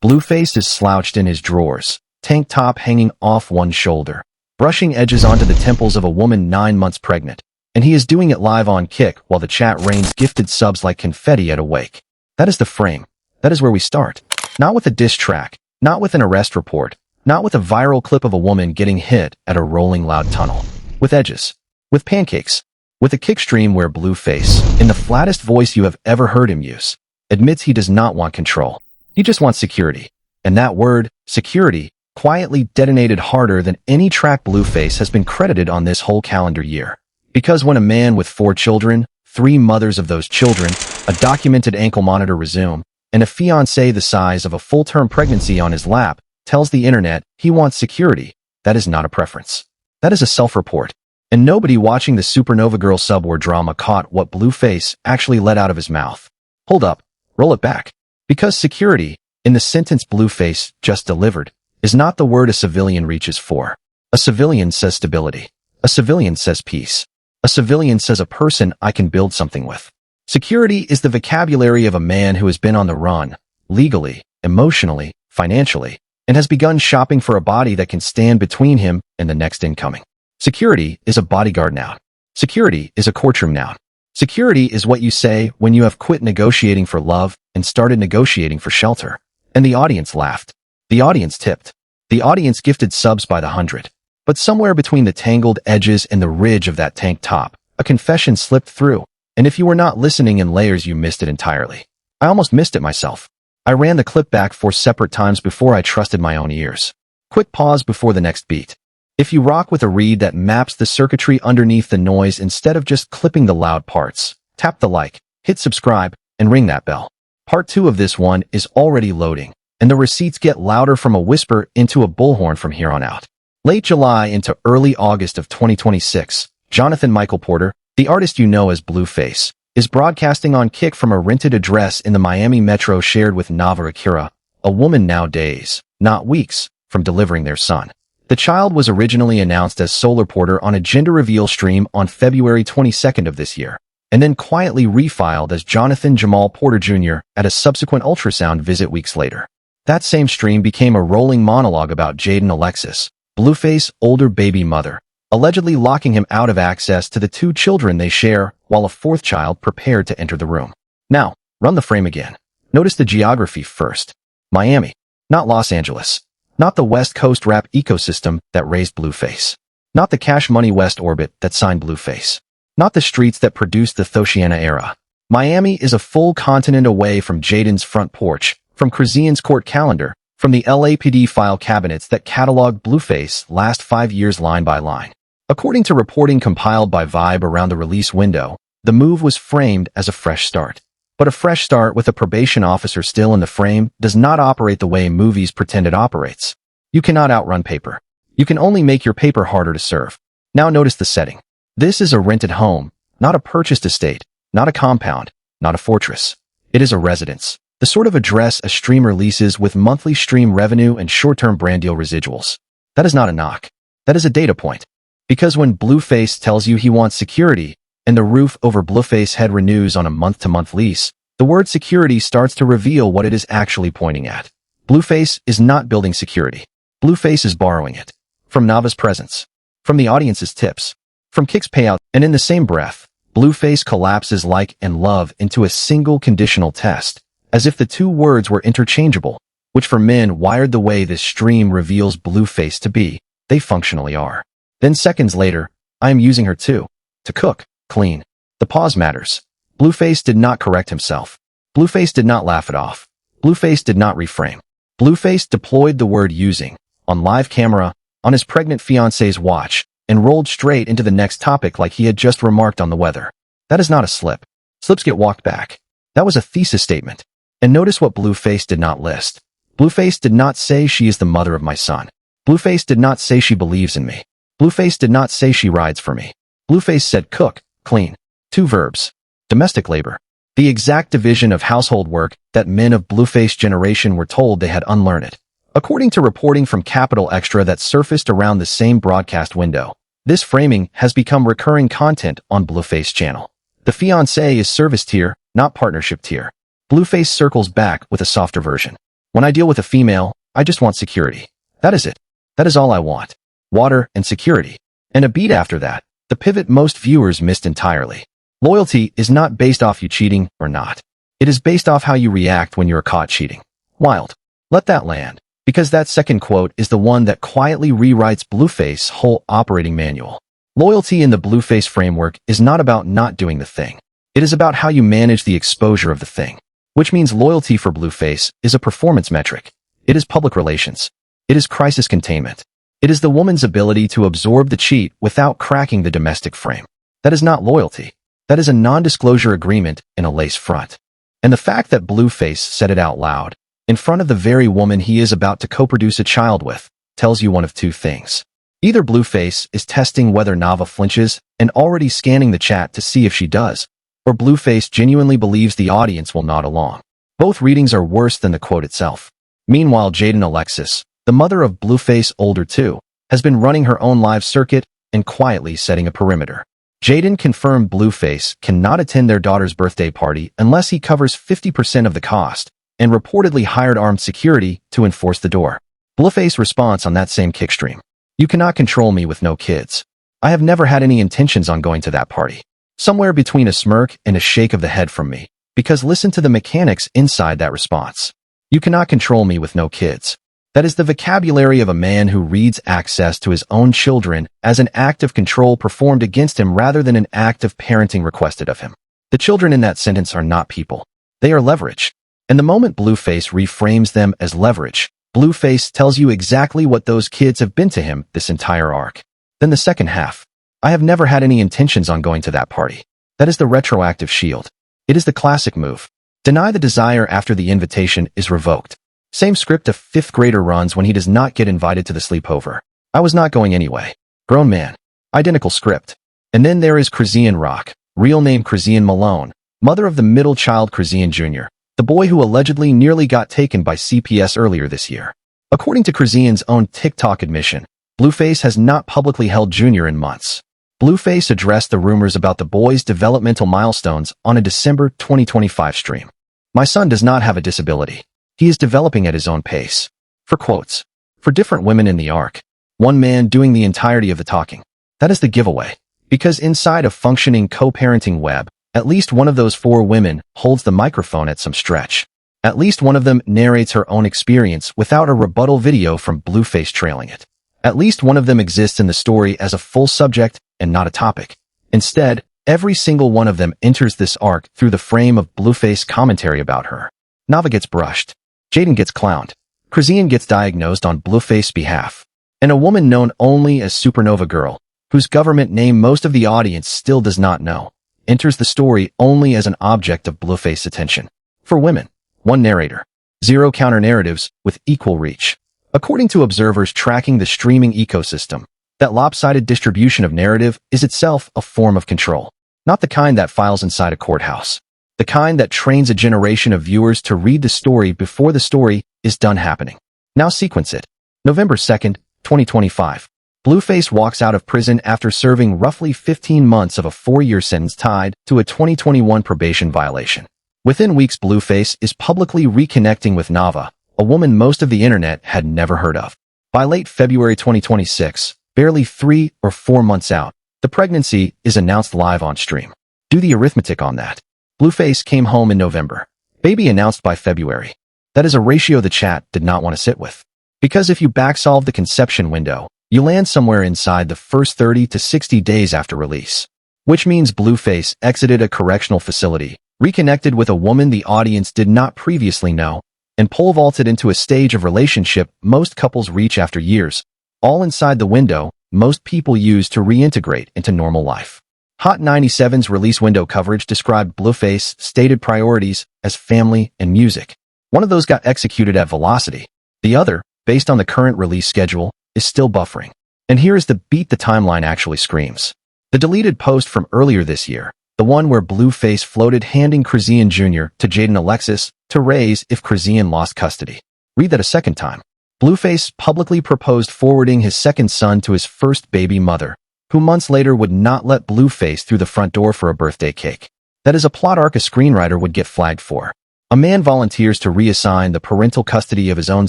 Blueface is slouched in his drawers, tank top hanging off one shoulder, brushing edges onto the temples of a woman 9 months pregnant, and he is doing it live on Kick while the chat rains gifted subs like confetti at a wake. That is the frame. That is where we start. Not with a diss track, not with an arrest report, not with a viral clip of a woman getting hit at a rolling loud tunnel. With edges. With pancakes. With a Kick stream where Blueface, in the flattest voice you have ever heard him use, admits he does not want control. He just wants security. And that word, security, quietly detonated harder than any track Blueface has been credited on this whole calendar year. Because when a man with 4 children, 3 mothers of those children, a documented ankle monitor resume, and a fiancée the size of a full-term pregnancy on his lap tells the internet he wants security, that is not a preference. That is a self-report. And nobody watching the Supernova Girl subwar drama caught what Blueface actually let out of his mouth. Hold up. Roll it back. Because security, in the sentence Blueface just delivered, is not the word a civilian reaches for. A civilian says stability. A civilian says peace. A civilian says a person I can build something with. Security is the vocabulary of a man who has been on the run, legally, emotionally, financially, and has begun shopping for a body that can stand between him and the next incoming. Security is a bodyguard noun. Security is a courtroom noun. Security is what you say when you have quit negotiating for love and started negotiating for shelter. And the audience laughed. The audience tipped. The audience gifted subs by the 100. But somewhere between the tangled edges and the ridge of that tank top, a confession slipped through. And if you were not listening in layers, you missed it entirely. I almost missed it myself. I ran the clip back 4 separate times before I trusted my own ears. Quick pause before the next beat. If you rock with a read that maps the circuitry underneath the noise instead of just clipping the loud parts, tap the like, hit subscribe, and ring that bell. Part 2 of this one is already loading, and the receipts get louder from a whisper into a bullhorn from here on out. Late July into early August of 2026, Jonathan Michael Porter, the artist you know as Blueface, is broadcasting on Kick from a rented address in the Miami metro shared with Nevaeh Akira, a woman now days, not weeks, from delivering their son. The child was originally announced as Solar Porter on a gender reveal stream on February 22nd of this year, and then quietly refiled as Jonathan Jamal Porter Jr. at a subsequent ultrasound visit weeks later. That same stream became a rolling monologue about Jaidyn Alexis, Blueface's older baby mother, allegedly locking him out of access to the 2 children they share while a 4th child prepared to enter the room. Now, run the frame again. Notice the geography first. Miami, not Los Angeles. Not the West Coast rap ecosystem that raised Blueface. Not the Cash Money West orbit that signed Blueface. Not the streets that produced the Thoshiana era. Miami is a full continent away from Jaidyn's front porch, from Krazian's court calendar, from the LAPD file cabinets that cataloged Blueface last 5 years line by line. According to reporting compiled by Vibe around the release window, the move was framed as a fresh start. But a fresh start with a probation officer still in the frame does not operate the way movies pretend it operates. You cannot outrun paper. You can only make your paper harder to serve. Now notice the setting. This is a rented home, not a purchased estate, not a compound, not a fortress. It is a residence, the sort of address a streamer leases with monthly stream revenue and short-term brand deal residuals. That is not a knock. That is a data point. Because when Blueface tells you he wants security, and the roof over Blueface's head renews on a month-to-month lease, the word security starts to reveal what it is actually pointing at. Blueface is not building security. Blueface is borrowing it. From Nevaeh's presence. From the audience's tips. From Kick's payout. And in the same breath, Blueface collapses like and love into a single conditional test, as if the 2 words were interchangeable, which for men wired the way this stream reveals Blueface to be, they functionally are. Then seconds later, I am using her too. To cook. Clean. The pause matters. Blueface did not correct himself. Blueface did not laugh it off. Blueface did not reframe. Blueface deployed the word using, on live camera, on his pregnant fiancée's watch, and rolled straight into the next topic like he had just remarked on the weather. That is not a slip. Slips get walked back. That was a thesis statement. And notice what Blueface did not list. Blueface did not say she is the mother of my son. Blueface did not say she believes in me. Blueface did not say she rides for me. Blueface said cook, clean. 2 verbs. Domestic labor. The exact division of household work that men of Blueface generation were told they had unlearned. According to reporting from Capital Extra that surfaced around the same broadcast window, this framing has become recurring content on Blueface channel. The fiancé is service tier, not partnership tier. Blueface circles back with a softer version. When I deal with a female, I just want security. That is it. That is all I want. Water and security. And a beat after that, the pivot most viewers missed entirely. Loyalty is not based off you cheating or not. It is based off how you react when you're caught cheating. Wild. Let that land. Because that second quote is the one that quietly rewrites Blueface's whole operating manual. Loyalty in the Blueface framework is not about not doing the thing. It is about how you manage the exposure of the thing. Which means loyalty for Blueface is a performance metric. It is public relations. It is crisis containment. It is the woman's ability to absorb the cheat without cracking the domestic frame. That is not loyalty. That is a non-disclosure agreement in a lace front. And the fact that Blueface said it out loud, in front of the very woman he is about to co-produce a child with, tells you one of two things. Either Blueface is testing whether Nevaeh flinches and already scanning the chat to see if she does, or Blueface genuinely believes the audience will nod along. Both readings are worse than the quote itself. Meanwhile, Jaidyn Alexis, the mother of Blueface older too, has been running her own live circuit and quietly setting a perimeter. Jaidyn confirmed Blueface cannot attend their daughter's birthday party unless he covers 50% of the cost, and reportedly hired armed security to enforce the door. Blueface's response on that same kickstream. You cannot control me with no kids. I have never had any intentions on going to that party. Somewhere between a smirk and a shake of the head from me, because listen to the mechanics inside that response. You cannot control me with no kids. That is the vocabulary of a man who reads access to his own children as an act of control performed against him rather than an act of parenting requested of him. The children in that sentence are not people. They are leverage. And the moment Blueface reframes them as leverage, Blueface tells you exactly what those kids have been to him this entire arc. Then the second half. I have never had any intentions on going to that party. That is the retroactive shield. It is the classic move. Deny the desire after the invitation is revoked. Same script a fifth grader runs when he does not get invited to the sleepover. I was not going anyway. Grown man. Identical script. And then there is Chrisian Rock, real name Chrisian Malone, mother of the middle child Chrisian Jr., the boy who allegedly nearly got taken by CPS earlier this year. According to Chrisian's own TikTok admission, Blueface has not publicly held Jr. in months. Blueface addressed the rumors about the boy's developmental milestones on a December 2025 stream. My son does not have a disability. He is developing at his own pace. For quotes. For different women in the arc. One man doing the entirety of the talking. That is the giveaway. Because inside a functioning co-parenting web, at least one of those four women holds the microphone at some stretch. At least one of them narrates her own experience without a rebuttal video from Blueface trailing it. At least one of them exists in the story as a full subject and not a topic. Instead, every single one of them enters this arc through the frame of Blueface commentary about her. Nevaeh gets brushed. Jaidyn gets clowned. Chrisian gets diagnosed on Blueface's behalf. And a woman known only as Supernova Girl, whose government name most of the audience still does not know, enters the story only as an object of Blueface's attention. For women, one narrator. Zero counter-narratives with equal reach. According to observers tracking the streaming ecosystem, that lopsided distribution of narrative is itself a form of control. Not the kind that files inside a courthouse. The kind that trains a generation of viewers to read the story before the story is done happening. Now sequence it. November 2nd, 2025. Blueface walks out of prison after serving roughly 15 months of a 4-year sentence tied to a 2021 probation violation. Within weeks, Blueface is publicly reconnecting with Nevaeh, a woman most of the internet had never heard of. By late February 2026, barely 3 or 4 months out, the pregnancy is announced live on stream. Do the arithmetic on that. Blueface came home in November. Baby announced by February. That is a ratio the chat did not want to sit with. Because if you backsolve the conception window, you land somewhere inside the first 30 to 60 days after release. Which means Blueface exited a correctional facility, reconnected with a woman the audience did not previously know, and pole vaulted into a stage of relationship most couples reach after years, all inside the window most people use to reintegrate into normal life. Hot 97's release window coverage described Blueface's stated priorities as family and music. One of those got executed at velocity. The other, based on the current release schedule, is still buffering. And here is the beat the timeline actually screams. The deleted post from earlier this year, the one where Blueface floated handing Chrisian Jr. to Jaidyn Alexis to raise if Chrisian lost custody. Read that a second time. Blueface publicly proposed forwarding his second son to his first baby mother, who months later would not let Blueface through the front door for a birthday cake. That is a plot arc a screenwriter would get flagged for. A man volunteers to reassign the parental custody of his own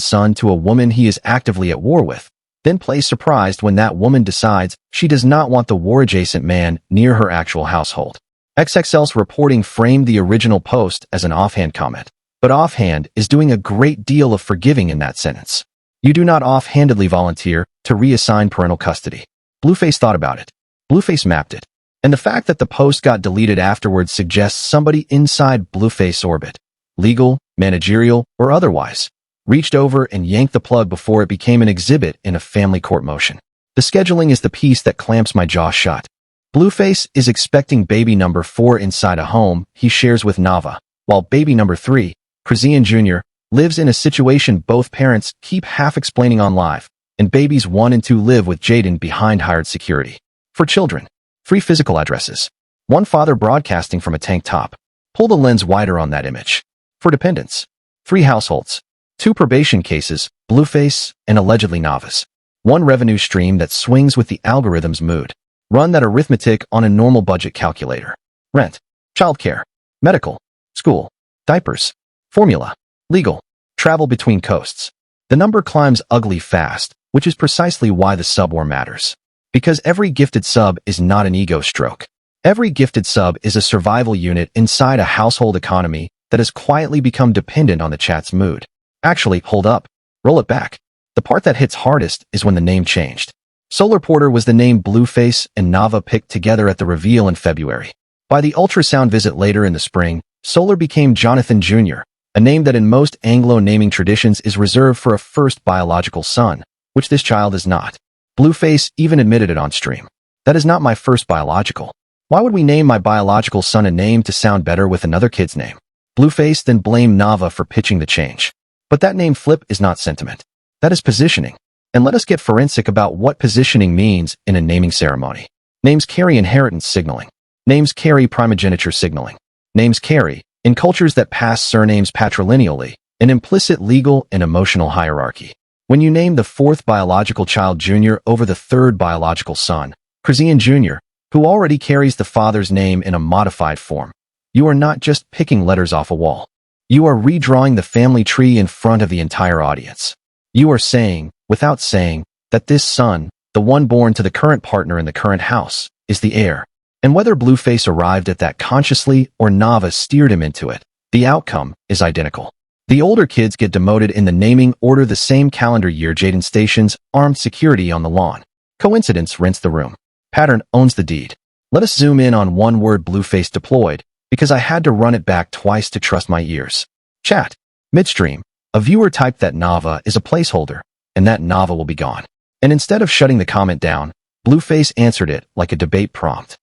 son to a woman he is actively at war with, then plays surprised when that woman decides she does not want the war-adjacent man near her actual household. XXL's reporting framed the original post as an offhand comment, but offhand is doing a great deal of forgiving in that sentence. You do not offhandedly volunteer to reassign parental custody. Blueface thought about it. Blueface mapped it. And the fact that the post got deleted afterwards suggests somebody inside Blueface orbit, legal, managerial, or otherwise, reached over and yanked the plug before it became an exhibit in a family court motion. The scheduling is the piece that clamps my jaw shut. Blueface is expecting baby number 4 inside a home he shares with Nevaeh, while baby number 3, Jaidyn Jr., lives in a situation both parents keep half-explaining on live, and babies 1 and 2 live with Jaidyn behind hired security. For children, 3 physical addresses. 1 father broadcasting from a tank top. Pull the lens wider on that image. For dependents, 3 households. 2 probation cases, Blueface and allegedly Nevaeh's. 1 revenue stream that swings with the algorithm's mood. Run that arithmetic on a normal budget calculator. Rent, childcare, medical, school, diapers, formula, legal, travel between coasts. The number climbs ugly fast, which is precisely why the subwar matters. Because every gifted sub is not an ego stroke. Every gifted sub is a survival unit inside a household economy that has quietly become dependent on the chat's mood. Actually, hold up. Roll it back. The part that hits hardest is when the name changed. Solar Porter was the name Blueface and Nevaeh picked together at the reveal in February. By the ultrasound visit later in the spring, Solar became Jonathan Jr., a name that in most Anglo naming traditions is reserved for a first biological son, which this child is not. Blueface even admitted it on stream. That is not my first biological. Why would we name my biological son a name to sound better with another kid's name? Blueface then blamed Nevaeh for pitching the change. But that name flip is not sentiment. That is positioning. And let us get forensic about what positioning means in a naming ceremony. Names carry inheritance signaling. Names carry primogeniture signaling. Names carry, in cultures that pass surnames patrilineally, an implicit legal and emotional hierarchy. When you name the 4th biological child Junior over the 3rd biological son, Jaidyn Jr., who already carries the father's name in a modified form, you are not just picking letters off a wall. You are redrawing the family tree in front of the entire audience. You are saying, without saying, that this son, the one born to the current partner in the current house, is the heir. And whether Blueface arrived at that consciously or Nevaeh steered him into it, the outcome is identical. The older kids get demoted in the naming order the same calendar year Jaidyn stations armed security on the lawn. Coincidence rents the room. Pattern owns the deed. Let us zoom in on one word Blueface deployed, because I had to run it back twice to trust my ears. Chat. Midstream, a viewer typed that Nevaeh is a placeholder, and that Nevaeh will be gone. And instead of shutting the comment down, Blueface answered it like a debate prompt.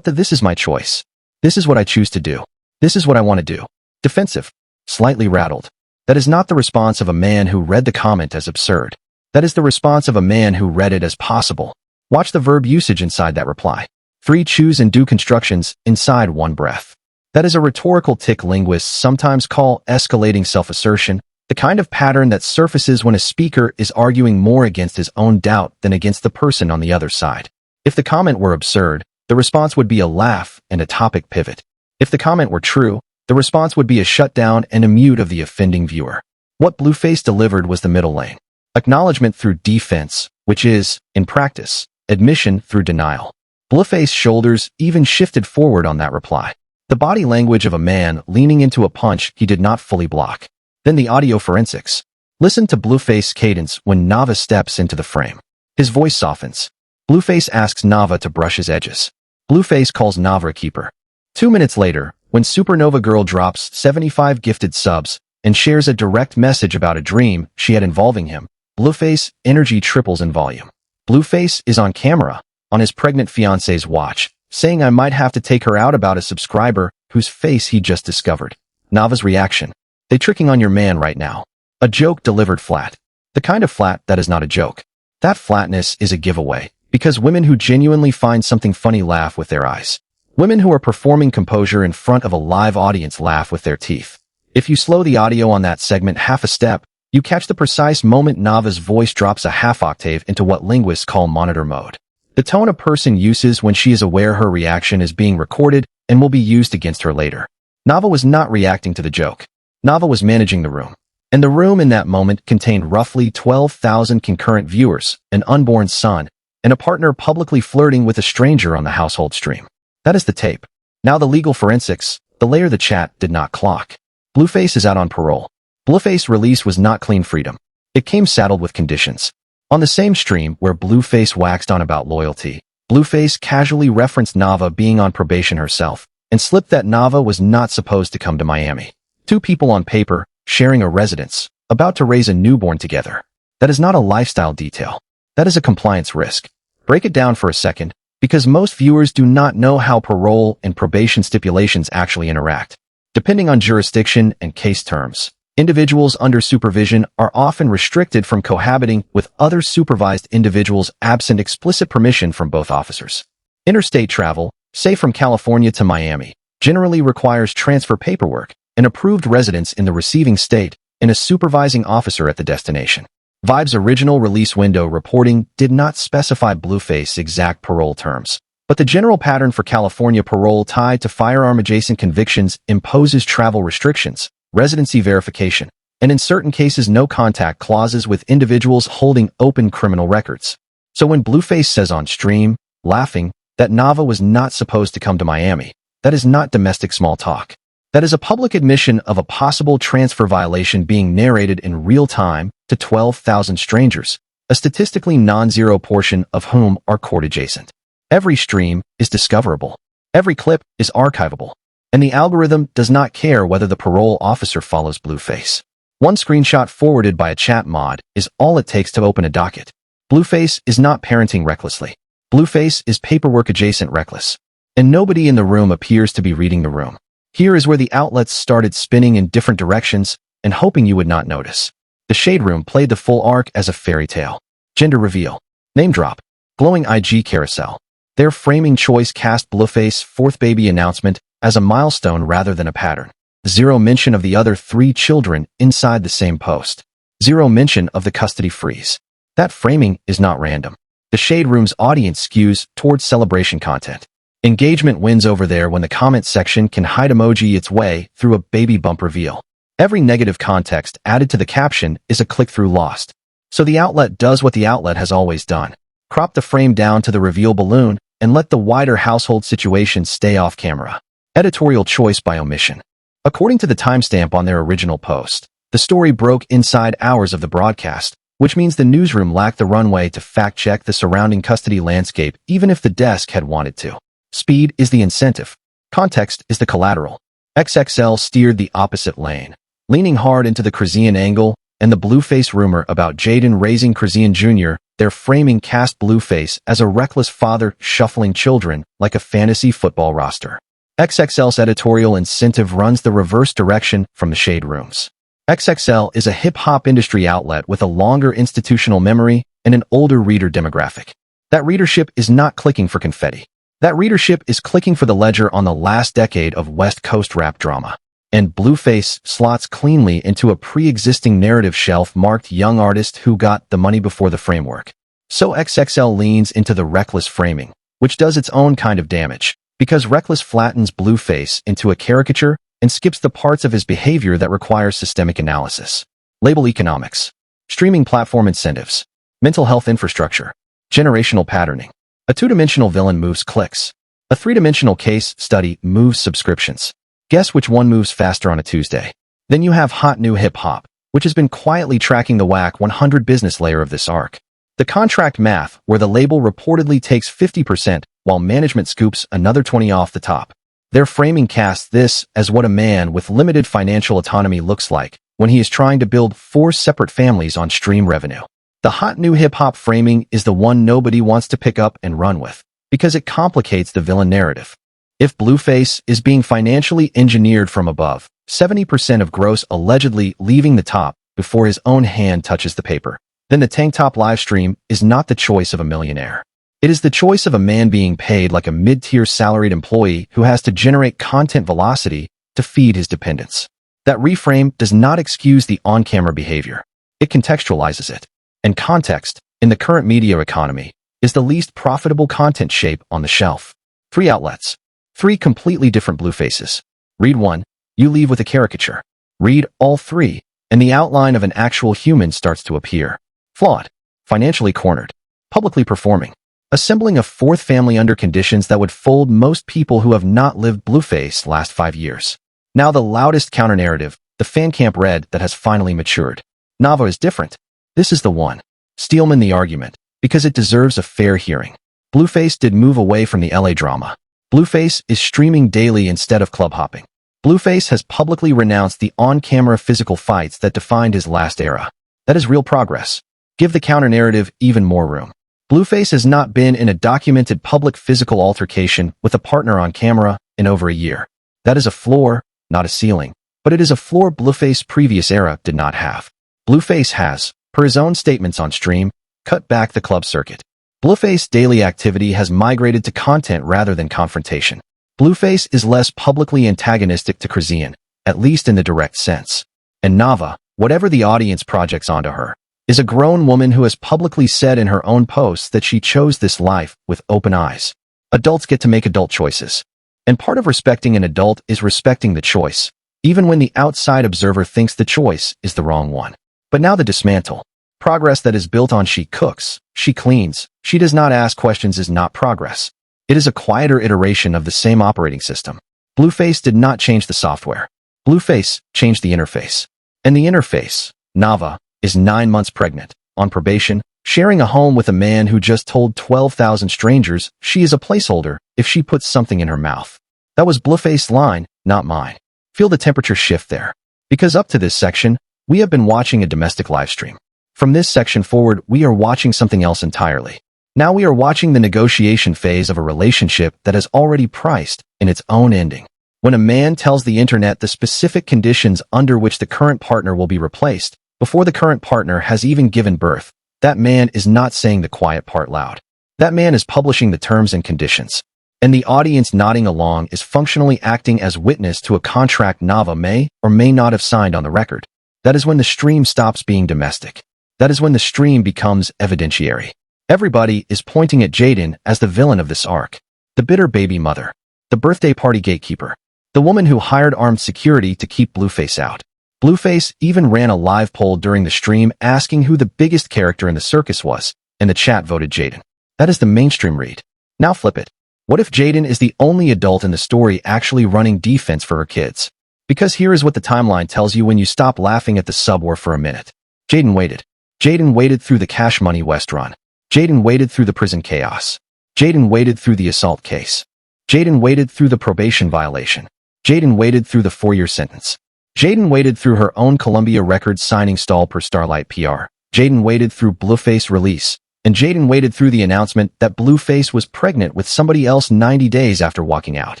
This is my choice. This is what I choose to do. This is what I want to do. Defensive. Slightly rattled. That is not the response of a man who read the comment as absurd. That is the response of a man who read it as possible. Watch the verb usage inside that reply. 3 choose and do constructions inside one breath. That is a rhetorical tick linguists sometimes call escalating self-assertion, the kind of pattern that surfaces when a speaker is arguing more against his own doubt than against the person on the other side. If the comment were absurd, the response would be a laugh and a topic pivot. If the comment were true, the response would be a shutdown and a mute of the offending viewer. What Blueface delivered was the middle lane. Acknowledgement through defense, which is, in practice, admission through denial. Blueface's shoulders even shifted forward on that reply. The body language of a man leaning into a punch he did not fully block. Then the audio forensics. Listen to Blueface's cadence when Nevaeh steps into the frame. His voice softens. Blueface asks Nevaeh to brush his edges. Blueface calls Nevaeh a keeper. 2 minutes later, when Supernova Girl drops 75 gifted subs and shares a direct message about a dream she had involving him, Blueface's energy triples in volume. Blueface is on camera, on his pregnant fiancee's watch, saying I might have to take her out about a subscriber whose face he just discovered. Nevaeh's reaction. They tricking on your man right now. A joke delivered flat. The kind of flat that is not a joke. That flatness is a giveaway, because women who genuinely find something funny laugh with their eyes. Women who are performing composure in front of a live audience laugh with their teeth. If you slow the audio on that segment half a step, you catch the precise moment Nevaeh's voice drops a half octave into what linguists call monitor mode. The tone a person uses when she is aware her reaction is being recorded and will be used against her later. Nevaeh was not reacting to the joke. Nevaeh was managing the room. And the room in that moment contained roughly 12,000 concurrent viewers, an unborn son, and a partner publicly flirting with a stranger on the household stream. That is the tape. Now the legal forensics, the layer the chat did not clock. Blueface is out on parole. Blueface's release was not clean freedom. It came saddled with conditions. On the same stream where Blueface waxed on about loyalty, Blueface casually referenced Nevaeh being on probation herself and slipped that Nevaeh was not supposed to come to Miami. Two people on paper, sharing a residence, about to raise a newborn together. That is not a lifestyle detail. That is a compliance risk. Break it down for a second, because most viewers do not know how parole and probation stipulations actually interact. Depending on jurisdiction and case terms, individuals under supervision are often restricted from cohabiting with other supervised individuals absent explicit permission from both officers. Interstate travel, say from California to Miami, generally requires transfer paperwork, an approved residence in the receiving state, and a supervising officer at the destination. Vibe's original release window reporting did not specify Blueface's exact parole terms, but the general pattern for California parole tied to firearm-adjacent convictions imposes travel restrictions, residency verification, and in certain cases no-contact clauses with individuals holding open criminal records. So when Blueface says on stream, laughing, that Nevaeh was not supposed to come to Miami, that is not domestic small talk. That is a public admission of a possible transfer violation being narrated in real time to 12,000 strangers, a statistically non-zero portion of whom are court-adjacent. Every stream is discoverable. Every clip is archivable. And the algorithm does not care whether the parole officer follows Blueface. One screenshot forwarded by a chat mod is all it takes to open a docket. Blueface is not parenting recklessly. Blueface is paperwork-adjacent reckless. And nobody in the room appears to be reading the room. Here is where the outlets started spinning in different directions and hoping you would not notice. The Shade Room played the full arc as a fairy tale. Gender reveal. Name drop. Glowing IG carousel. Their framing choice cast Blueface's fourth baby announcement as a milestone rather than a pattern. Zero mention of the other 3 children inside the same post. Zero mention of the custody freeze. That framing is not random. The Shade Room's audience skews towards celebration content. Engagement wins over there when the comment section can hide emoji its way through a baby bump reveal. Every negative context added to the caption is a click-through lost. So the outlet does what the outlet has always done. Crop the frame down to the reveal balloon and let the wider household situation stay off camera. Editorial choice by omission. According to the timestamp on their original post, the story broke inside hours of the broadcast, which means the newsroom lacked the runway to fact-check the surrounding custody landscape even if the desk had wanted to. Speed is the incentive. Context is the collateral. XXL steered the opposite lane, leaning hard into the Krazian angle and the Blueface rumor about Jaidyn raising Krazian Jr., their framing cast Blueface as a reckless father shuffling children like a fantasy football roster. XXL's editorial incentive runs the reverse direction from the Shade Rooms. XXL is a hip-hop industry outlet with a longer institutional memory and an older reader demographic. That readership is not clicking for confetti. That readership is clicking for the ledger on the last decade of West Coast rap drama. And Blueface slots cleanly into a pre-existing narrative shelf marked young artist who got the money before the framework. So XXL leans into the reckless framing, which does its own kind of damage, because reckless flattens Blueface into a caricature and skips the parts of his behavior that require systemic analysis. Label economics, streaming platform incentives, mental health infrastructure, generational patterning. A 2-dimensional villain moves clicks. A 3-dimensional case study moves subscriptions. Guess which one moves faster on a Tuesday? Then you have hot new hip-hop, which has been quietly tracking the WAC 100 business layer of this arc. The contract math, where the label reportedly takes 50% while management scoops another 20 off the top. Their framing casts this as what a man with limited financial autonomy looks like when he is trying to build 4 separate families on stream revenue. The hot new hip-hop framing is the one nobody wants to pick up and run with, because it complicates the villain narrative. If Blueface is being financially engineered from above, 70% of gross allegedly leaving the top before his own hand touches the paper, then the tank top livestream is not the choice of a millionaire. It is the choice of a man being paid like a mid-tier salaried employee who has to generate content velocity to feed his dependents. That reframe does not excuse the on-camera behavior. It contextualizes it. And context, in the current media economy, is the least profitable content shape on the shelf. 3 outlets. 3 completely different Bluefaces. Read one, you leave with a caricature. Read all three, and the outline of an actual human starts to appear. Flawed, financially cornered, publicly performing, assembling a fourth family under conditions that would fold most people who have not lived Blueface last 5 years. Now the loudest counter-narrative, the fan camp read that has finally matured. Nevaeh is different. This is the one. Steelman the argument, because it deserves a fair hearing. Blueface did move away from the LA drama. Blueface is streaming daily instead of club hopping. Blueface has publicly renounced the on-camera physical fights that defined his last era. That is real progress. Give the counter-narrative even more room. Blueface has not been in a documented public physical altercation with a partner on camera in over a year. That is a floor, not a ceiling, but it is a floor Blueface's previous era did not have. Blueface has, per his own statements on stream, cut back the club circuit. Blueface's daily activity has migrated to content rather than confrontation. Blueface is less publicly antagonistic to Krazian, at least in the direct sense. And Nevaeh, whatever the audience projects onto her, is a grown woman who has publicly said in her own posts that she chose this life with open eyes. Adults get to make adult choices. And part of respecting an adult is respecting the choice, even when the outside observer thinks the choice is the wrong one. But now the dismantle. Progress that is built on she cooks, she cleans, she does not ask questions is not progress. It is a quieter iteration of the same operating system. Blueface did not change the software. Blueface changed the interface. And the interface, Nevaeh, is 9 months pregnant, on probation, sharing a home with a man who just told 12,000 strangers she is a placeholder if she puts something in her mouth. That was Blueface's line, not mine. Feel the temperature shift there. Because up to this section, we have been watching a domestic livestream. From this section forward, we are watching something else entirely. Now we are watching the negotiation phase of a relationship that has already priced in its own ending. When a man tells the internet the specific conditions under which the current partner will be replaced, before the current partner has even given birth, that man is not saying the quiet part loud. That man is publishing the terms and conditions. And the audience nodding along is functionally acting as witness to a contract Nevaeh may or may not have signed on the record. That is when the stream stops being domestic. That is when the stream becomes evidentiary. Everybody is pointing at Jaidyn as the villain of this arc. The bitter baby mother. The birthday party gatekeeper. The woman who hired armed security to keep Blueface out. Blueface even ran a live poll during the stream asking who the biggest character in the circus was, and the chat voted Jaidyn. That is the mainstream read. Now flip it. What if Jaidyn is the only adult in the story actually running defense for her kids? Because here is what the timeline tells you when you stop laughing at the subwar for a minute. Jaidyn waited. Jaidyn waited through the Cash Money West run. Jaidyn waited through the prison chaos. Jaidyn waited through the assault case. Jaidyn waited through the probation violation. Jaidyn waited through the 4-year sentence. Jaidyn waited through her own Columbia Records signing stall per Starlight PR. Jaidyn waited through Blueface release. And Jaidyn waited through the announcement that Blueface was pregnant with somebody else 90 days after walking out.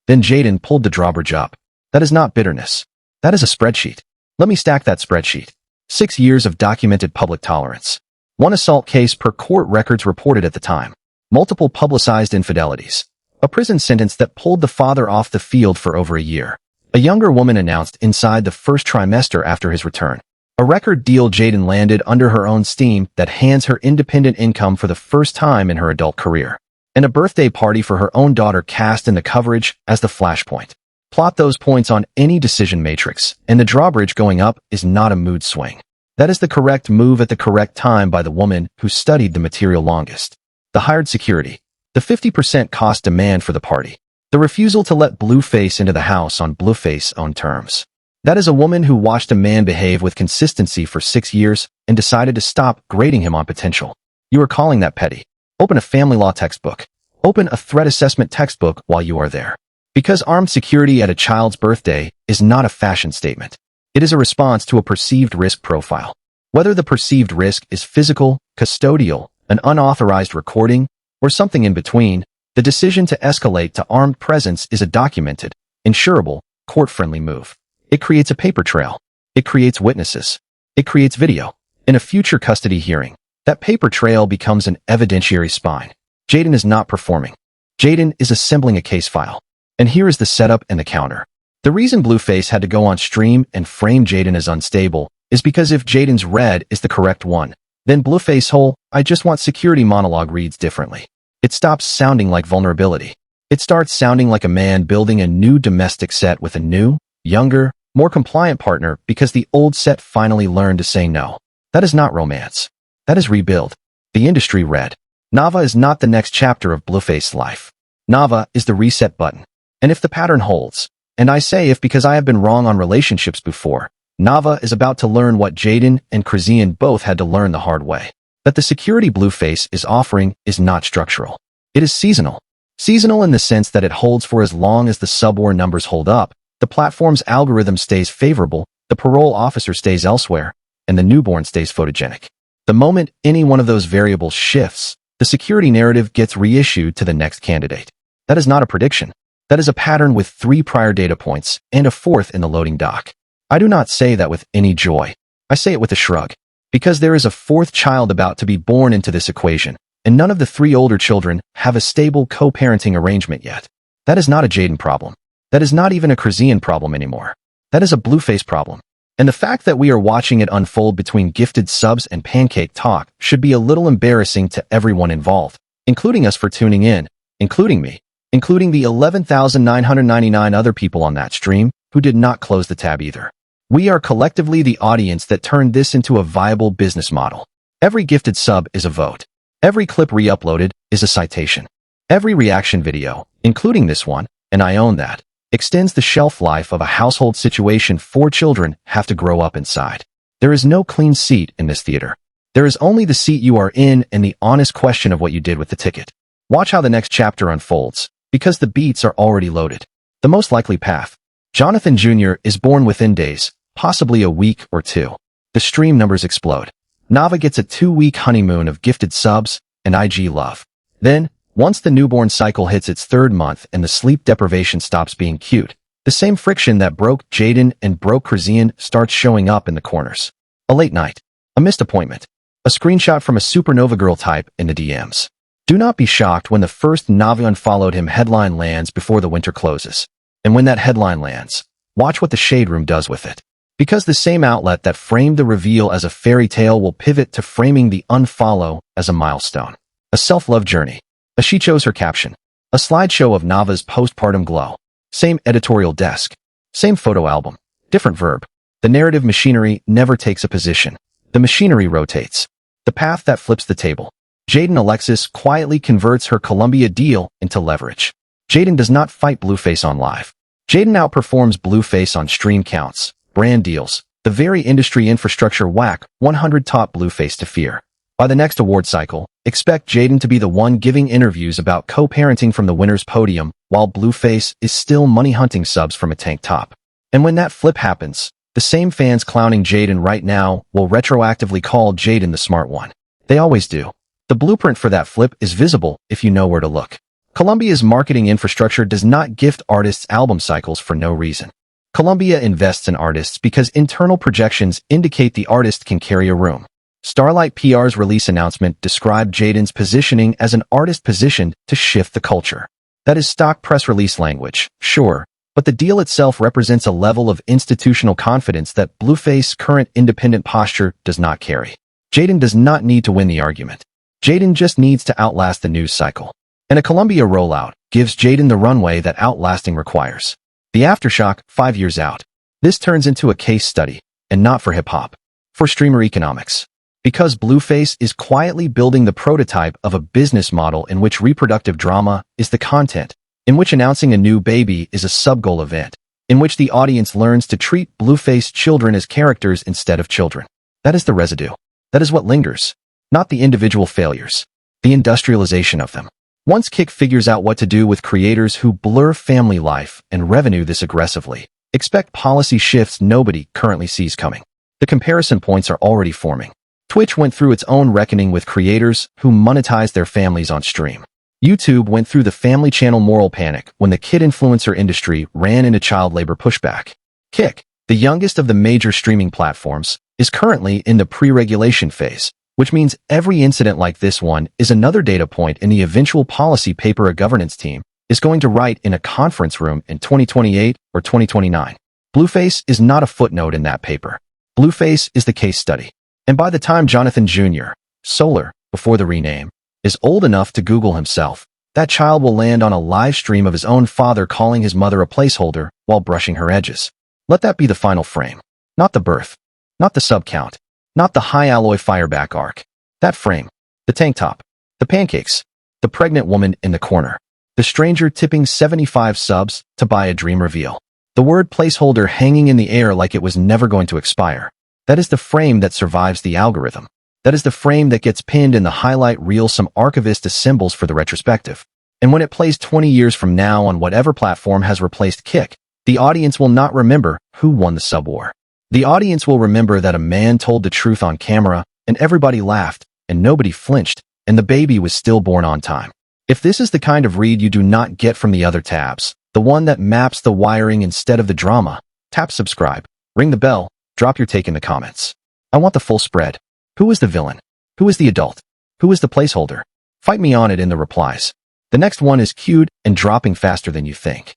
Then Jaidyn pulled the drawbridge up. That is not bitterness. That is a spreadsheet. Let me stack that spreadsheet. 6 years of documented public tolerance. 1 assault case per court records reported at the time. Multiple publicized infidelities. A prison sentence that pulled the father off the field for over a year. A younger woman announced inside the first trimester after his return. A record deal Jaidyn landed under her own steam that hands her independent income for the first time in her adult career. And a birthday party for her own daughter cast in the coverage as the flashpoint. Plot those points on any decision matrix, and the drawbridge going up is not a mood swing. That is the correct move at the correct time by the woman who studied the material longest. The hired security. The 50% cost demand for the party. The refusal to let Blueface into the house on Blueface's own terms. That is a woman who watched a man behave with consistency for 6 years and decided to stop grading him on potential. You are calling that petty. Open a family law textbook. Open a threat assessment textbook while you are there. Because armed security at a child's birthday is not a fashion statement. It is a response to a perceived risk profile. Whether the perceived risk is physical, custodial, an unauthorized recording, or something in between, the decision to escalate to armed presence is a documented, insurable, court-friendly move. It creates a paper trail. It creates witnesses. It creates video. In a future custody hearing, that paper trail becomes an evidentiary spine. Jaidyn is not performing. Jaidyn is assembling a case file. And here is the setup and the counter. The reason Blueface had to go on stream and frame Jaidyn as unstable is because if Jaidyn's read is the correct one, then Blueface's whole "I just want security" monologue reads differently. It stops sounding like vulnerability. It starts sounding like a man building a new domestic set with a new, younger, more compliant partner because the old set finally learned to say no. That is not romance. That is rebuild. The industry read. Nevaeh is not the next chapter of Blueface's life. Nevaeh is the reset button. And if the pattern holds, and I say if because I have been wrong on relationships before, Nevaeh is about to learn what Jaidyn and Chrisian both had to learn the hard way. That the security Blueface is offering is not structural. It is seasonal. Seasonal in the sense that it holds for as long as the subwar numbers hold up, the platform's algorithm stays favorable, the parole officer stays elsewhere, and the newborn stays photogenic. The moment any one of those variables shifts, the security narrative gets reissued to the next candidate. That is not a prediction. That is a pattern with 3 prior data points and a 4th in the loading dock. I do not say that with any joy. I say it with a shrug. Because there is a 4th child about to be born into this equation, and none of the 3 older children have a stable co-parenting arrangement yet. That is not a Jaidyn problem. That is not even a Chrisian problem anymore. That is a Blueface problem. And the fact that we are watching it unfold between gifted subs and pancake talk should be a little embarrassing to everyone involved, including us for tuning in, including me, including the 11,999 other people on that stream who did not close the tab either. We are collectively the audience that turned this into a viable business model. Every gifted sub is a vote. Every clip re-uploaded is a citation. Every reaction video, including this one, and I own that, extends the shelf life of a household situation 4 children have to grow up inside. There is no clean seat in this theater. There is only the seat you are in and the honest question of what you did with the ticket. Watch how the next chapter unfolds, because the beats are already loaded. The most likely path. Jonathan Jr. is born within days, possibly a week or 2. The stream numbers explode. Nevaeh gets a 2-week honeymoon of gifted subs and IG love. Then, once the newborn cycle hits its 3rd month and the sleep deprivation stops being cute, the same friction that broke Jaidyn and broke Chrisian starts showing up in the corners. A late night. A missed appointment. A screenshot from a supernova girl type in the DMs. Do not be shocked when the first Nevaeh unfollowed him headline lands before the winter closes. And when that headline lands, watch what the Shade Room does with it. Because the same outlet that framed the reveal as a fairy tale will pivot to framing the unfollow as a milestone. A self-love journey. A she chose her caption. A slideshow of Nevaeh's postpartum glow. Same editorial desk. Same photo album. Different verb. The narrative machinery never takes a position. The machinery rotates. The path that flips the table. Jaidyn Alexis quietly converts her Columbia deal into leverage. Jaidyn does not fight Blueface on live. Jaidyn outperforms Blueface on stream counts, brand deals, the very industry infrastructure whack 100 taught Blueface to fear. By the next award cycle, expect Jaidyn to be the one giving interviews about co-parenting from the winner's podium, while Blueface is still money-hunting subs from a tank top. And when that flip happens, the same fans clowning Jaidyn right now will retroactively call Jaidyn the smart one. They always do. The blueprint for that flip is visible if you know where to look. Columbia's marketing infrastructure does not gift artists album cycles for no reason. Columbia invests in artists because internal projections indicate the artist can carry a room. Starlight PR's release announcement described Jaidyn's positioning as an artist positioned to shift the culture. That is stock press release language, sure, but the deal itself represents a level of institutional confidence that Blueface's current independent posture does not carry. Jaidyn does not need to win the argument. Jaidyn just needs to outlast the news cycle. And a Columbia rollout gives Jaidyn the runway that outlasting requires. The aftershock, 5 years out. This turns into a case study, and not for hip-hop. For streamer economics. Because Blueface is quietly building the prototype of a business model in which reproductive drama is the content, in which announcing a new baby is a sub-goal event, in which the audience learns to treat Blueface children as characters instead of children. That is the residue. That is what lingers. Not the individual failures. The industrialization of them. Once Kick figures out what to do with creators who blur family life and revenue this aggressively, expect policy shifts nobody currently sees coming. The comparison points are already forming. Twitch went through its own reckoning with creators who monetized their families on stream. YouTube went through the family channel moral panic when the kid influencer industry ran into child labor pushback. Kick, the youngest of the major streaming platforms, is currently in the pre-regulation phase, which means every incident like this one is another data point in the eventual policy paper a governance team is going to write in a conference room in 2028 or 2029. Blueface is not a footnote in that paper. Blueface is the case study. And by the time Jonathan Jr., Solar, before the rename, is old enough to Google himself, that child will land on a live stream of his own father calling his mother a placeholder while brushing her edges. Let that be the final frame. Not the birth. Not the sub count. Not the high alloy fireback arc. That frame. The tank top. The pancakes. The pregnant woman in the corner. The stranger tipping 75 subs to buy a dream reveal. The word placeholder hanging in the air like it was never going to expire. That is the frame that survives the algorithm. That is the frame that gets pinned in the highlight reel some archivist assembles for the retrospective. And when it plays 20 years from now on whatever platform has replaced Kick, the audience will not remember who won the sub war. The audience will remember that a man told the truth on camera, and everybody laughed, and nobody flinched, and the baby was still born on time. If this is the kind of read you do not get from the other tabs, the one that maps the wiring instead of the drama, tap subscribe, ring the bell, drop your take in the comments. I want the full spread. Who is the villain? Who is the adult? Who is the placeholder? Fight me on it in the replies. The next one is queued and dropping faster than you think.